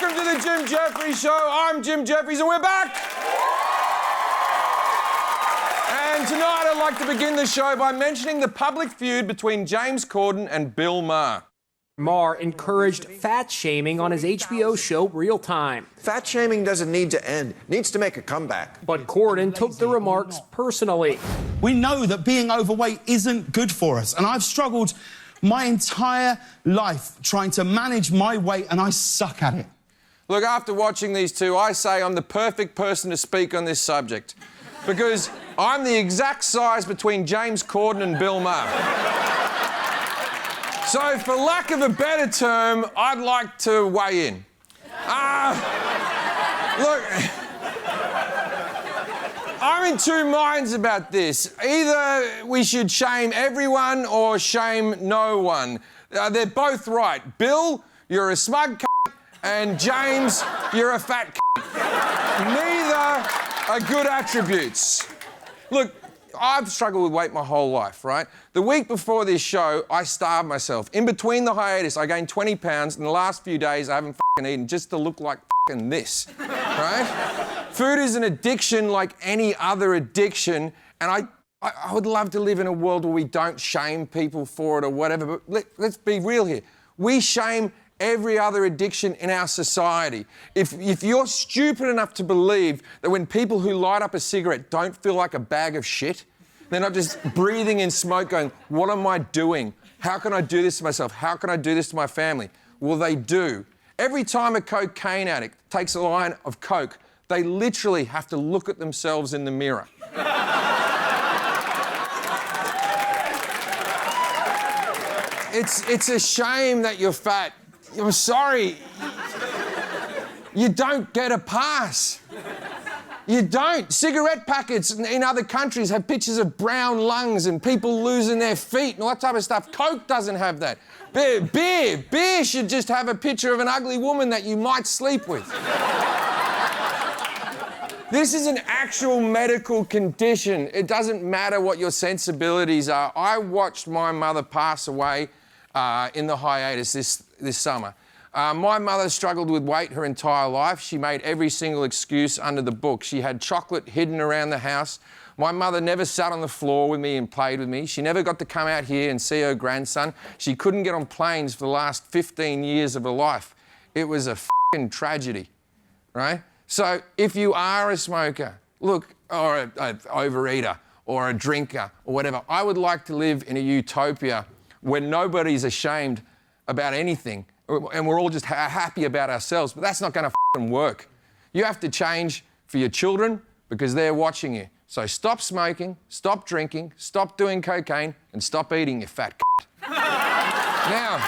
Welcome to the Jim Jefferies Show. I'm Jim Jefferies and we're back. And tonight I'd like to begin the show by mentioning the public feud between James Corden and Bill Maher. Maher encouraged fat shaming on his HBO show Real Time. Fat shaming doesn't need to end. It needs to make a comeback. But Corden took the remarks personally. We know that being overweight isn't good for us, and I've struggled my entire life trying to manage my weight, and I suck at it. Look, after watching these two, I say I'm the perfect person to speak on this subject because I'm the exact size between James Corden and Bill Maher. So, for lack of a better term, I'd like to weigh in. Look, I'm in two minds about this. Either we should shame everyone or shame no one. They're both right. Bill, you're a smug cunt, and James, you're a fat cunt. Neither are good attributes. Look, I've struggled with weight my whole life, right? The week before this show, I starved myself. In between the hiatus, I gained 20 pounds. In the last few days, I haven't eaten just to look like this, right? Food is an addiction like any other addiction, and I would love to live in a world where we don't shame people for it or whatever, but let's be real here. We shame every other addiction in our society. If you're stupid enough to believe that when people who light up a cigarette don't feel like a bag of shit, they're not just breathing in smoke going, what am I doing? How can I do this to myself? How can I do this to my family? Well, they do. Every time a cocaine addict takes a line of coke, they literally have to look at themselves in the mirror. It's a shame that you're fat. I'm sorry. You don't get a pass. You don't. Cigarette packets in other countries have pictures of brown lungs and people losing their feet and all that type of stuff. Coke doesn't have that. Beer should just have a picture of an ugly woman that you might sleep with. This is an actual medical condition. It doesn't matter what your sensibilities are. I watched my mother pass away in the hiatus this summer. My mother struggled with weight her entire life. She made every single excuse under the book. She had chocolate hidden around the house. My mother never sat on the floor with me and played with me. She never got to come out here and see her grandson. She couldn't get on planes for the last 15 years of her life. It was a f***ing tragedy, right? So if you are a smoker, look, or an overeater, or a drinker, or whatever, I would like to live in a utopia where nobody's ashamed about anything and we're all just happy about ourselves, but that's not going to f***ing work. You have to change for your children because they're watching you. So stop smoking, stop drinking, stop doing cocaine, and stop eating, you fat c***. Now,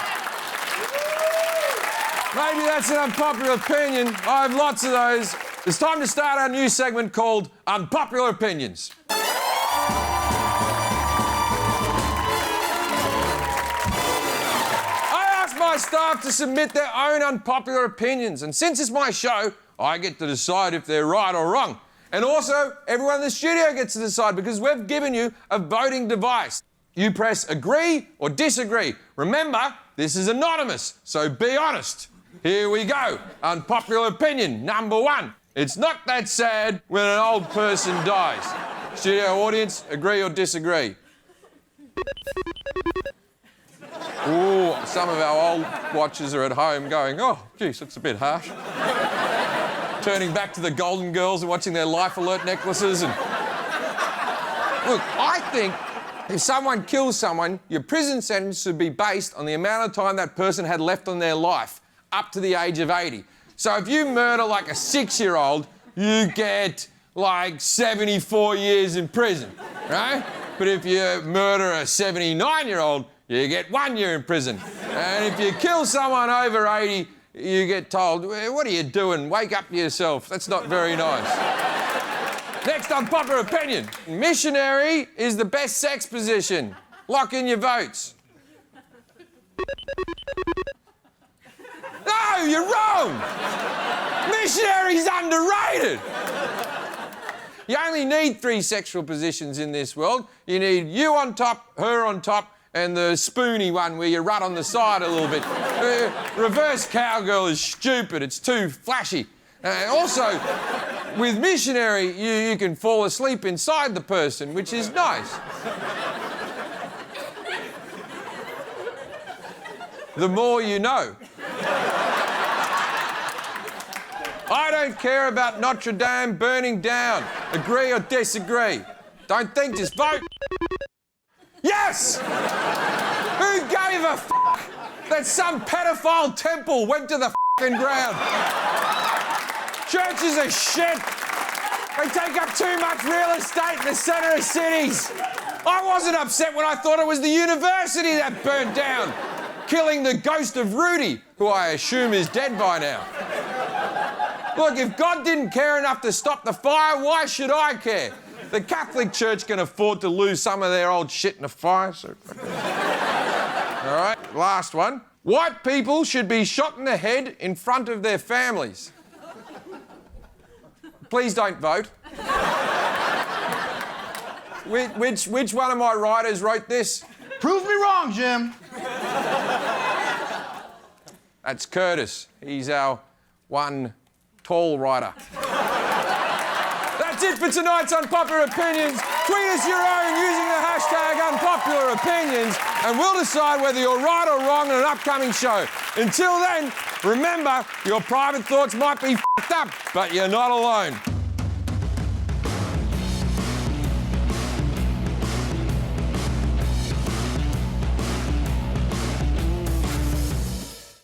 maybe that's an unpopular opinion. I have lots of those. It's time to start our new segment called Unpopular Opinions. My staff to submit their own unpopular opinions, and since it's my show, I get to decide if they're right or wrong. And also, everyone in the studio gets to decide because we've given you a voting device. You press agree or disagree. Remember, this is anonymous, so be honest. Here we go. Unpopular opinion number one. It's not that sad when an old person dies. Studio audience, agree or disagree? Ooh, some of our old watchers are at home going, oh, geez, that's a bit harsh. Turning back to the Golden Girls and watching their Life Alert necklaces. And look, I think if someone kills someone, your prison sentence should be based on the amount of time that person had left on their life, up to the age of 80. So if you murder like a 6-year-old, you get like 74 years in prison, right? But if you murder a 79-year-old, you get 1 year in prison. And if you kill someone over 80, you get told, what are you doing? Wake up to yourself. That's not very nice. Next unpopular opinion. Missionary is the best sex position. Lock in your votes. No, you're wrong. Missionary's underrated. You only need 3 sexual positions in this world. You need you on top, her on top, and the spoony one where you run on the side a little bit. Reverse cowgirl is stupid. It's too flashy. Also, with missionary, you can fall asleep inside the person, which is nice. The more you know. I don't care about Notre Dame burning down. Agree or disagree? Don't think, just vote. Yes! Who gave a f*** that some pedophile temple went to the f***ing ground? Churches are shit. They take up too much real estate in the centre of cities. I wasn't upset when I thought it was the university that burnt down, killing the ghost of Rudy, who I assume is dead by now. Look, if God didn't care enough to stop the fire, why should I care? The Catholic Church can afford to lose some of their old shit in a fire, so... All right, last one. White people should be shot in the head in front of their families. Please don't vote. Which one of my writers wrote this? Prove me wrong, Jim. That's Curtis. He's our one tall writer. That's it for tonight's Unpopular Opinions. Tweet us your own using the hashtag Unpopular Opinions, and we'll decide whether you're right or wrong in an upcoming show. Until then, remember, your private thoughts might be f***ed up, but you're not alone.